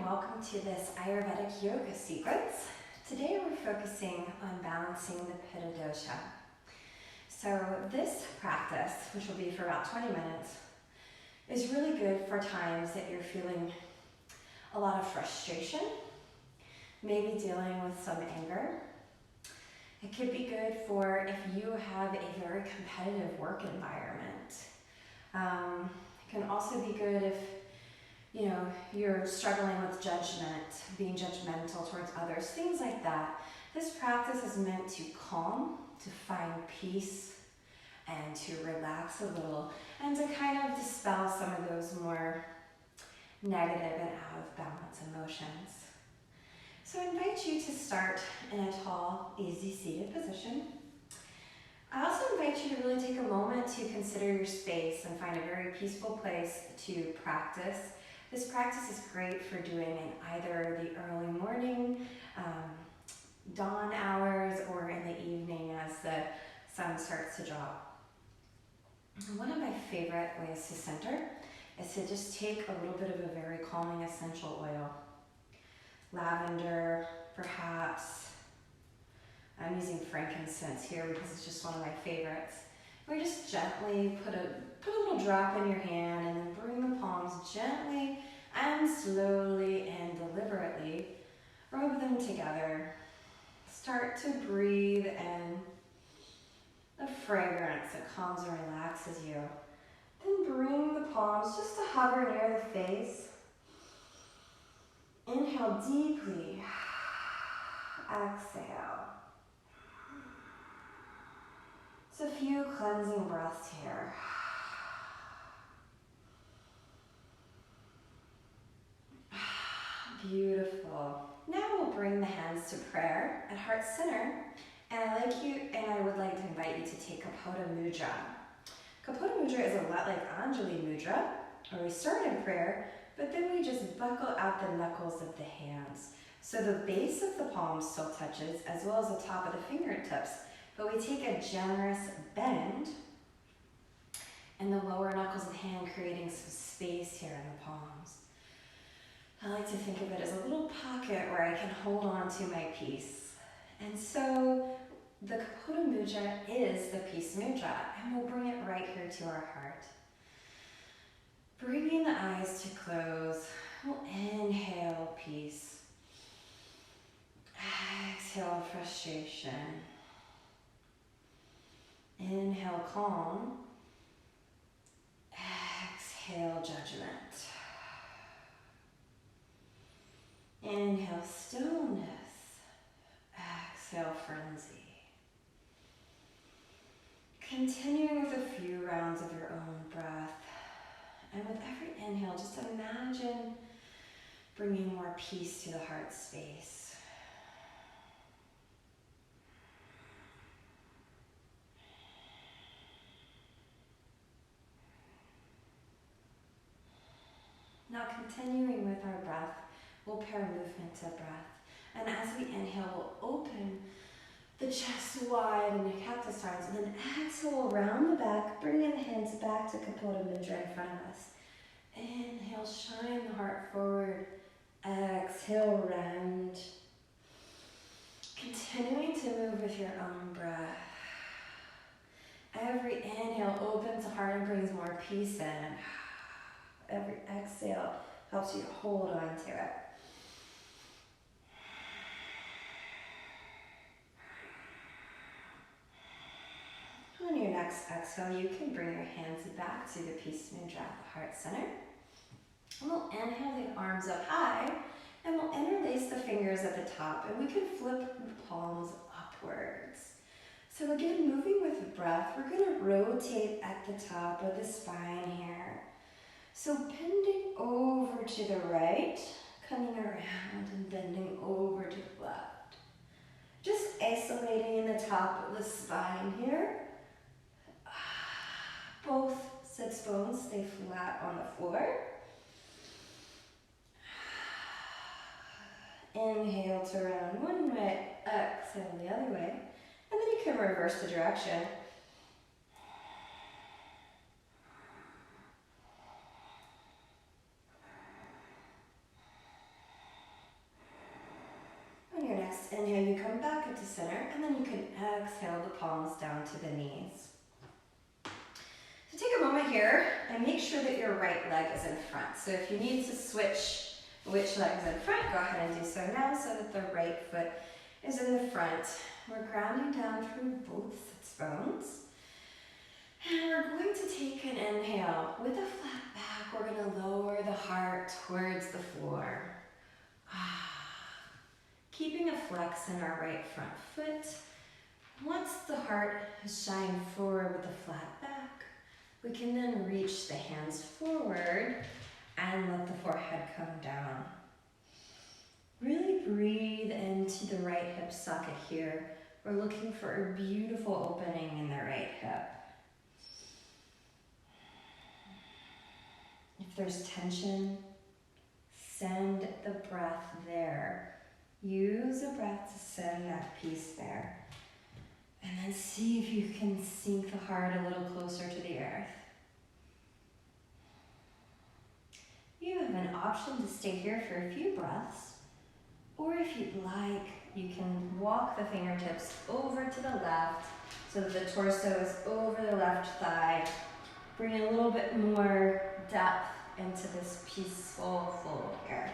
welcome to this Ayurvedic yoga sequence. Today we're focusing on balancing the Pitta Dosha. So this practice, which will be for about 20 minutes, is really good for times that you're feeling a lot of frustration, maybe dealing with some anger. It could be good for if you have a very competitive work environment. It can also be good if you're struggling with judgment, being judgmental towards others, things like that. This practice is meant to calm, to find peace, and to relax a little, and to kind of dispel some of those more negative and out of balance emotions. So I invite you to start in a tall, easy seated position. I also invite you to really take a moment to consider your space and find a very peaceful place to practice. This practice is great for doing in either the early morning, dawn hours, or in the evening as the sun starts to drop. One of my favorite ways to center is to just take a little bit of a very calming essential oil. Lavender, perhaps. I'm using frankincense here because it's just one of my favorites. We just gently put a little drop in your hand and then bring the palms gently and slowly and deliberately rub them together. Start to breathe in the fragrance that calms and relaxes you. Then bring the palms just to hover near the face. Inhale deeply. Exhale. It's a few cleansing breaths here. Beautiful. Now we'll bring the hands to prayer at heart center, and I would like to invite you to take Pitta Mudra. Pitta Mudra is a lot like Anjali Mudra, where we start in prayer, but then we just buckle out the knuckles of the hands. So the base of the palm still touches, as well as the top of the fingertips, but we take a generous bend in the lower knuckles of the hand, creating some space here in the palms. I like to think of it as a little pocket where I can hold on to my peace. And so the Pitta Mudra is the peace mudra, and we'll bring it right here to our heart. Bringing the eyes to close, we'll inhale peace. Exhale frustration. Inhale calm. Exhale judgment. Inhale stillness. Exhale frenzy. Continuing with a few rounds of your own breath. And with every inhale, just imagine bringing more peace to the heart space. Now continuing with our breath, we'll pair movement to breath. And as we inhale, we'll open the chest wide in a cactus arms, and then exhale around the back, bringing the hands back to Pitta Mudra in front of us. Inhale, shine the heart forward. Exhale, round. Continuing to move with your own breath. Every inhale opens the heart and brings more peace in. Every exhale helps you to hold on to it. On your next exhale, you can bring your hands back to the peace mudra at the heart center. And we'll inhale the arms up high, and we'll interlace the fingers at the top, and we can flip the palms upwards. So again, moving with the breath, we're going to rotate at the top of the spine here. So bending over to the right, coming around and bending over to the left. Just isolating in the top of the spine here. Both sits bones stay flat on the floor. Inhale to round one way, exhale the other way. And then you can reverse the direction. foot to center, and then you can exhale the palms down to the knees. So take a moment here and make sure that your right leg is in front. So if you need to switch which leg is in front, go ahead and do so now so that the right foot is in the front. We're grounding down through both sits bones. And we're going to take an inhale. With a flat back, we're going to lower the heart towards the floor. Keeping a flex in our right front foot. Once the heart is shining forward with a flat back, we can then reach the hands forward and let the forehead come down. Really breathe into the right hip socket here. We're looking for a beautiful opening in the right hip. If there's tension, send the breath there. Use the breath to send that peace there. And then see if you can sink the heart a little closer to the earth. You have an option to stay here for a few breaths, or if you'd like, you can walk the fingertips over to the left so that the torso is over the left thigh. Bring a little bit more depth into this peaceful fold here.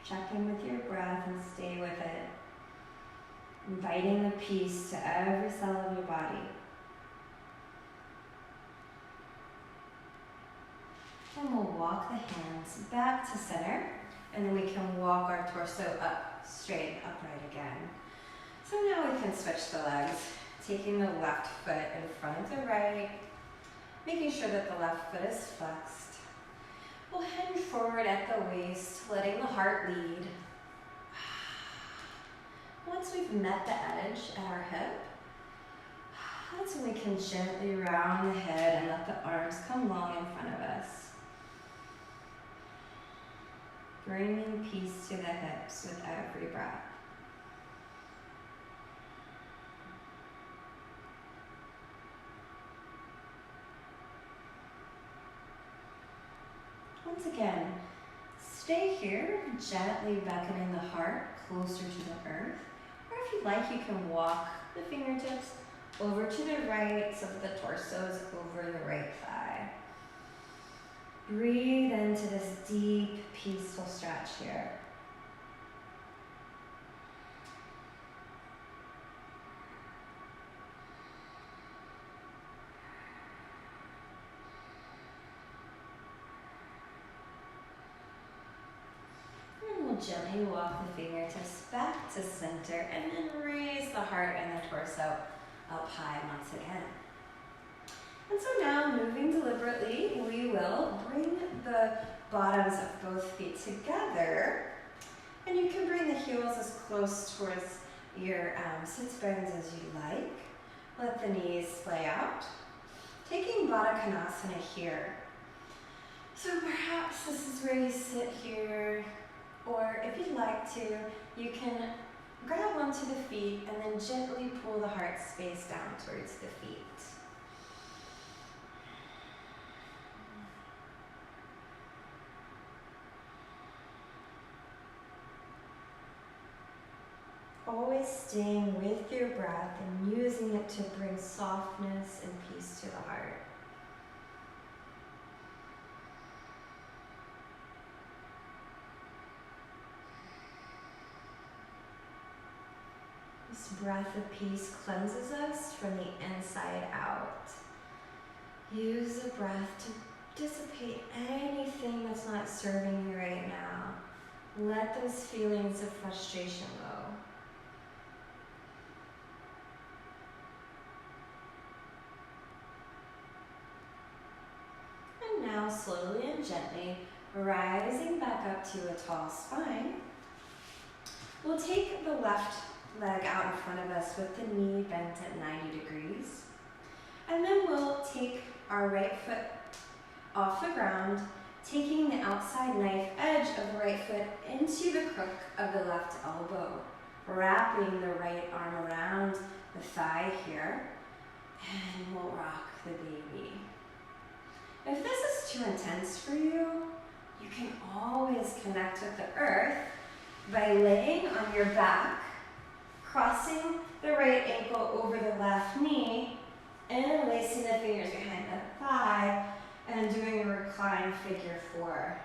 Check in with your breath and stay with it. Inviting the peace to every cell of your body. And we'll walk the hands back to center, and then we can walk our torso up, straight, upright again. So now we can switch the legs, taking the left foot in front of the right, making sure that the left foot is flexed. We'll hinge forward at the waist, letting the heart lead. Once we've met the edge at our hip, that's when we can gently round the head and let the arms come long in front of us. Bringing peace to the hips with every breath. Once again, stay here, gently beckoning the heart closer to the earth. Or if you'd like, you can walk the fingertips over to the right so that the torso is over the right thigh. Breathe into this deep, peaceful stretch here. And we'll gently walk the fingertips back to center and then raise the heart and the torso up high once again. And so now, moving deliberately, we will bring the bottoms of both feet together. And you can bring the heels as close towards your sits bones as you like. Let the knees splay out. Taking Baddha Konasana here. So perhaps this is where you sit here, or if you'd like to, you can grab onto the feet and then gently pull the heart space down towards the feet. Always staying with your breath and using it to bring softness and peace to the heart. This breath of peace cleanses us from the inside out. Use the breath to dissipate anything that's not serving you right now. Let those feelings of frustration go. And now slowly and gently rising back up to a tall spine. We'll take the left leg out in front of us with the knee bent at 90 degrees. And then we'll take our right foot off the ground, taking the outside knife edge of the right foot into the crook of the left elbow, wrapping the right arm around the thigh here, and we'll rock the baby. If this is too intense for you, you can always connect with the earth by laying on your back, crossing the right ankle over the left knee, interlacing the fingers behind the thigh, and doing a reclined figure four.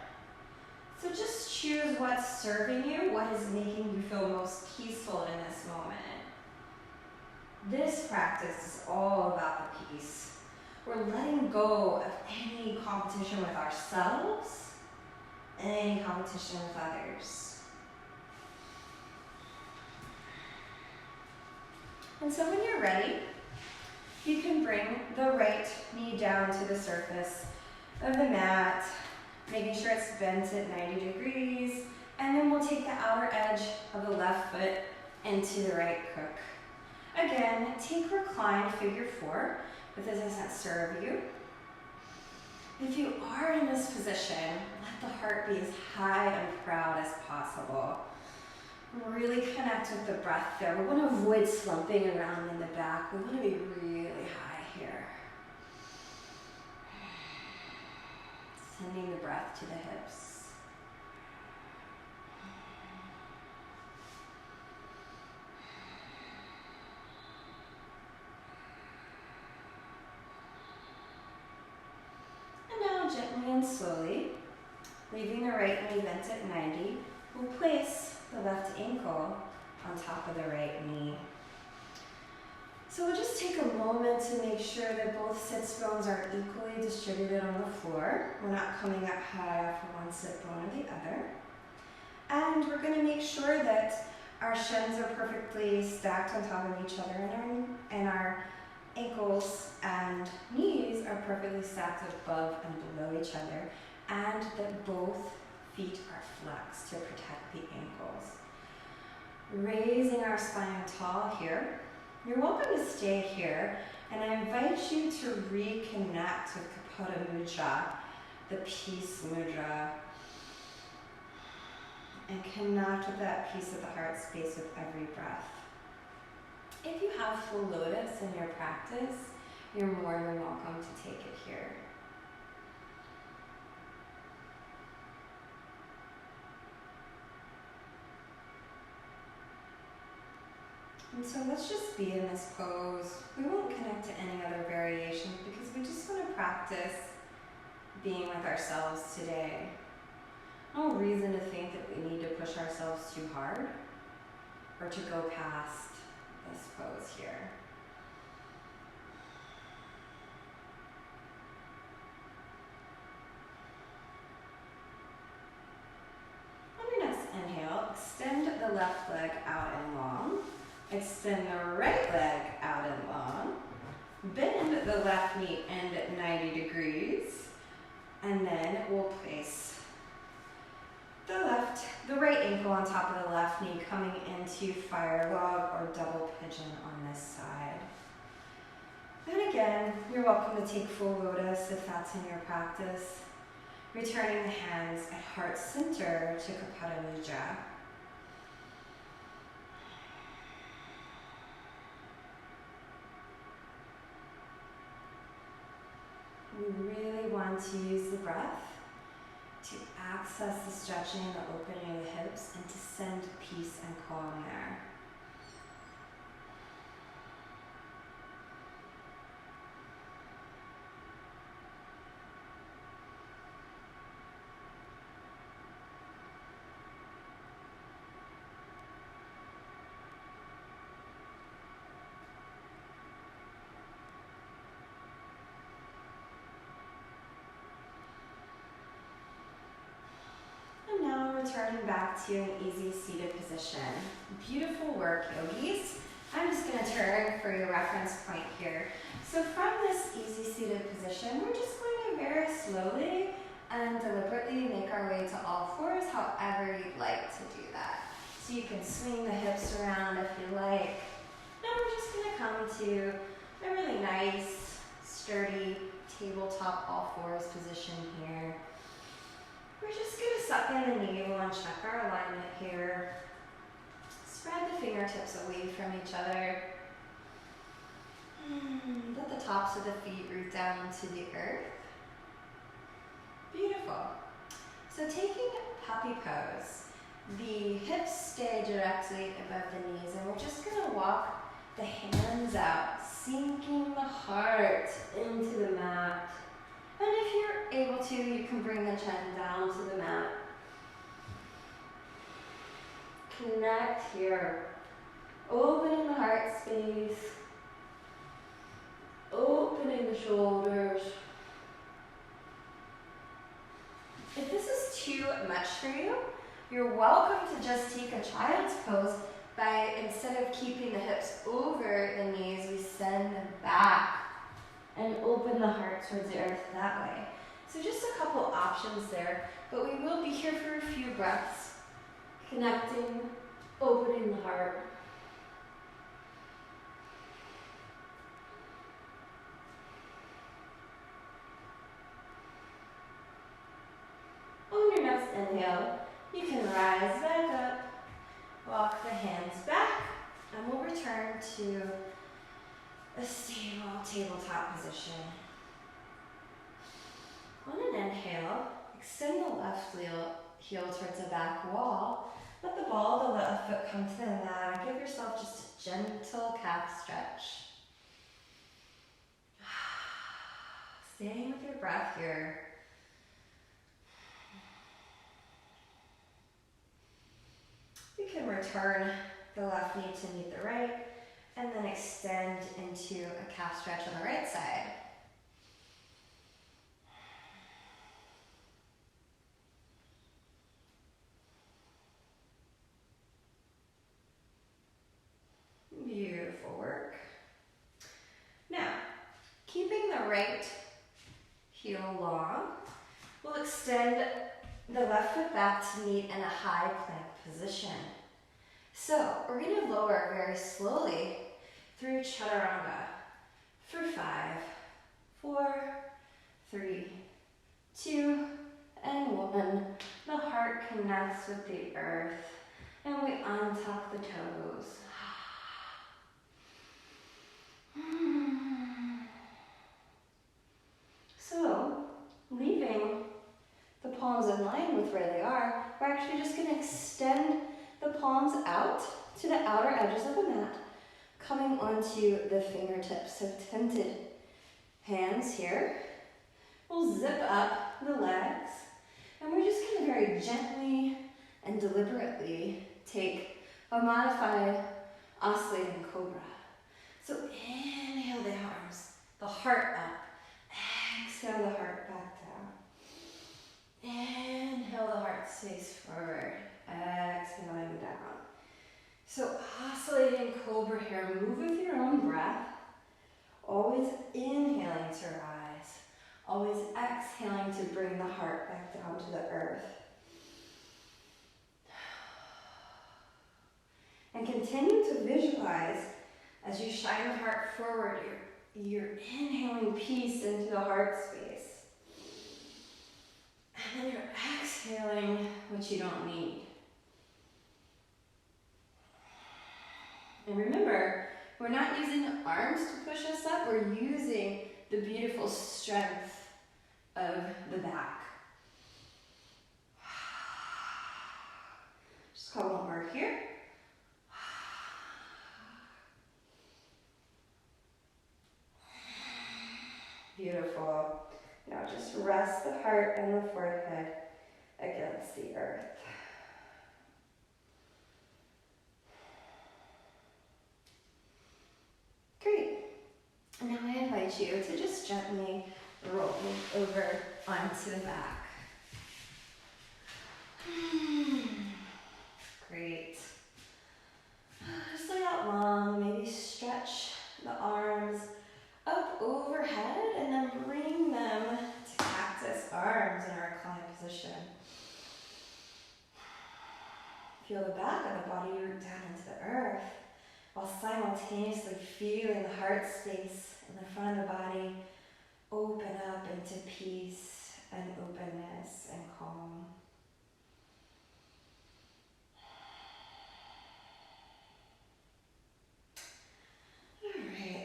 So just choose what's serving you, what is making you feel most peaceful in this moment. This practice is all about the peace. We're letting go of any competition with ourselves and any competition with others. And so when you're ready, you can bring the right knee down to the surface of the mat, making sure it's bent at 90 degrees, and then we'll take the outer edge of the left foot into the right crook. Again, take reclined figure four, if this doesn't serve you. If you are in this position, let the heart be as high and proud as possible. Really connect with the breath there. We want to avoid slumping around in the back. We want to be really high here. Sending the breath to the hips. Gently and slowly, leaving the right knee bent at 90, we'll place the left ankle on top of the right knee. So we'll just take a moment to make sure that both sits bones are equally distributed on the floor. We're not coming up high off of one sit bone or the other. And we're going to make sure that our shins are perfectly stacked on top of each other, and our ankles and knees are perfectly stacked above and below each other, and that both feet are flexed to protect the ankles. Raising our spine tall here. You're welcome to stay here, and I invite you to reconnect with Pitta Dosha, the peace mudra, and connect with that peace of the heart space with every breath. If you have full lotus in your practice, you're more than welcome to take it here. And so let's just be in this pose. We won't connect to any other variations because we just want to practice being with ourselves today. No reason to think that we need to push ourselves too hard or to go past this pose here. On your next inhale, extend the left leg out and long. Extend the right leg out and long. Bend the left knee end at 90 degrees. And then we'll place the right ankle on top of the left knee, coming into fire log or double pigeon on this side. And again, you're welcome to take full lotus if that's in your practice. Returning the hands at heart center to Pitta Dosha. We really want to use the breath to access the stretching and the opening of the hips and to send peace and calm there. Returning back to an easy seated position. Beautiful work, yogis. I'm just going to turn for your reference point here. So from this easy seated position, we're just going to very slowly and deliberately make our way to all fours, however you'd like to do that. So you can swing the hips around if you like. Now we're just going to come to a really nice, sturdy tabletop all fours position here. We're just going to suck in the navel and check our alignment here. Spread the fingertips away from each other. Let the tops of the feet root down into the earth. Beautiful. So taking puppy pose, The hips stay directly above the knees, and we're just going to walk the hands out, sinking the heart into the mat. And if you're able to, you can bring the chin down to the mat. Connect here, opening the heart space, opening the shoulders. If this is too much for you, you're welcome to just take a child's pose by, instead of keeping the hips over the knees, we send them back and open the heart towards the earth that way. So just a couple options there, but we will be here for a few breaths, connecting, opening the heart. On your next inhale, you can rise back up, walk the hands back, and we'll return to a stable tabletop position. On an inhale, extend the left heel towards the back wall. Let the ball of the left foot come to the mat. Give yourself just a gentle calf stretch. Staying with your breath here. You can return the left knee to meet the right, and then extend into a calf stretch on the right side. Beautiful work. Now, keeping the right heel long, we'll extend the left foot back to meet in a high plank position. So we're going to lower very slowly through Chaturanga for 5, 4, 3, 2, and 1. The heart connects with the earth, and we untuck the toes. So, leaving the palms in line with where they are, we're actually just going to extend the palms out to the outer edges of the mat, coming onto the fingertips. So tented hands here. We'll zip up the legs, and we're just going to very gently and deliberately take a modified oscillating cobra. So inhale the arms, the heart up. Exhale the heart back down. Inhale the heart stays forward. Exhaling down. So oscillating cobra here. Move with your own breath. Always inhaling to rise. Always exhaling to bring the heart back down to the earth. And continue to visualize as you shine the heart forward. You're inhaling peace into the heart space. And then you're exhaling what you don't need. And remember, we're not using arms to push us up, we're using the beautiful strength of the back. Just call one more here. Beautiful. Now just rest the heart and the forehead against the earth. Great. Now I invite you to just gently roll over onto the back. Great. Just lay out long, maybe stretch the arms up overhead and then bring them to cactus arms in our reclined position. Feel the back of the body root down into the earth while simultaneously feeling the heart space in the front of the body open up into peace and openness and calm.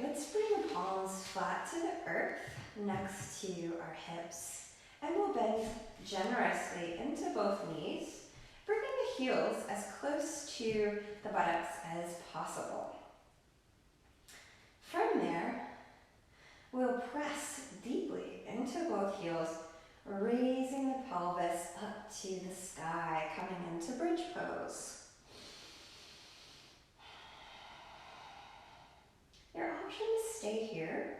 Let's bring the palms flat to the earth next to our hips, and we'll bend generously into both knees, bringing the heels as close to the buttocks as possible. From there, we'll press deeply into both heels, raising the pelvis up to the sky, coming into bridge pose. Your option is stay here,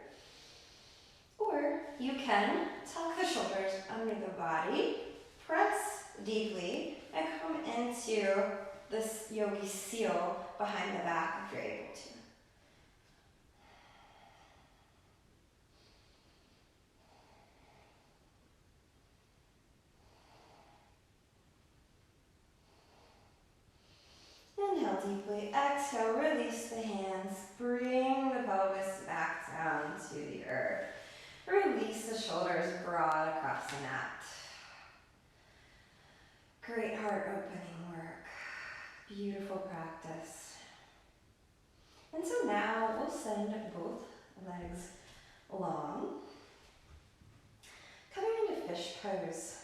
or you can tuck the shoulders under the body, press deeply, and come into this yogi seal behind the back if you're able to. Inhale deeply, exhale, release the hands, bring the pelvis back down to the earth. Release the shoulders broad across the mat. Great heart opening work. Beautiful practice. And so now we'll send both legs long. Coming into fish pose.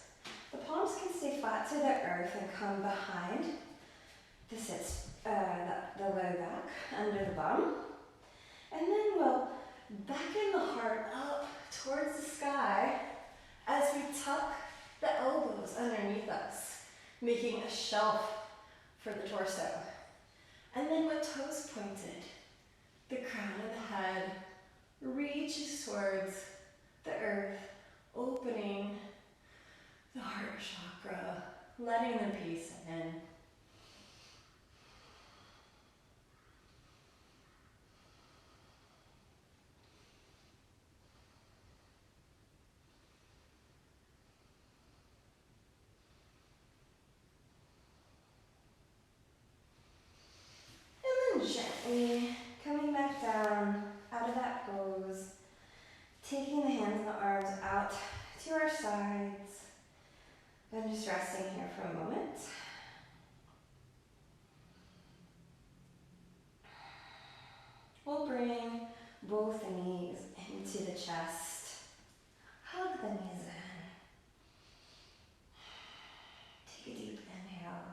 The palms can stay flat to the earth and come behind the low back, under the bum. And then we'll beckon the heart up towards the sky as we tuck the elbows underneath us, making a shelf for the torso. And then with toes pointed, the crown of the head reaches towards the earth, opening the heart chakra, letting the peace in. Gently coming back down out of that pose, taking the hands and the arms out to our sides, and just resting here for a moment. We'll bring both knees into the chest. Hug the knees in. Take a deep inhale.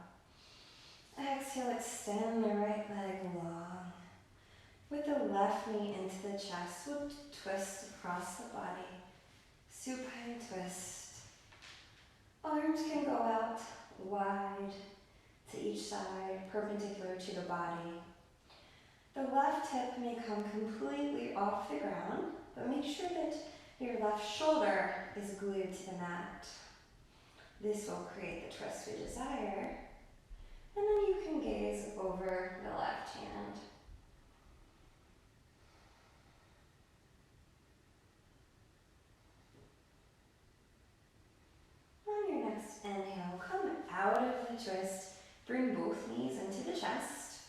Exhale, extend the right leg long. With the left knee into the chest, we'll twist across the body. Supine twist. Arms can go out wide to each side, perpendicular to the body. The left hip may come completely off the ground, but make sure that your left shoulder is glued to the mat. This will create the twist we desire. And then you can gaze over the left hand. On your next inhale, come out of the twist. Bring both knees into the chest.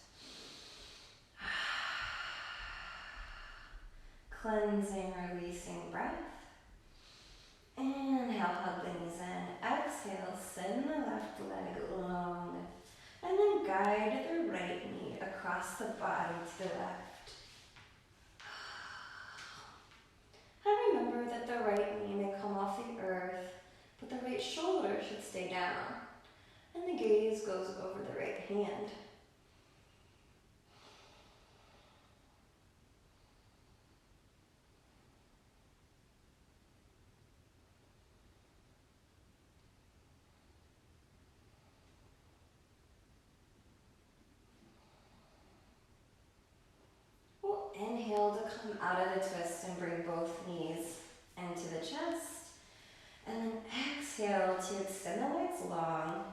Cleansing, releasing breath. Inhale, hug the knees in. Exhale, send the left leg long. And then guide the right knee across the body to the left. And remember that the right knee may come off the earth, but the right shoulder should stay down. And the gaze goes over the right hand. Inhale to come out of the twist and bring both knees into the chest. And then exhale to extend the legs long,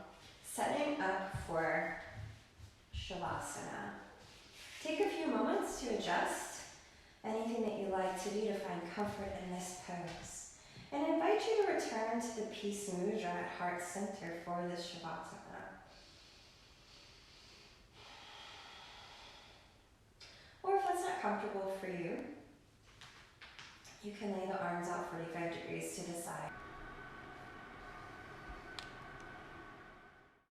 setting up for Shavasana. Take a few moments to adjust anything that you like to do to find comfort in this pose. And I invite you to return to the peace mudra at heart center for this Shavasana. Or if that's not comfortable for you, you can lay the arms out 45 degrees to the side.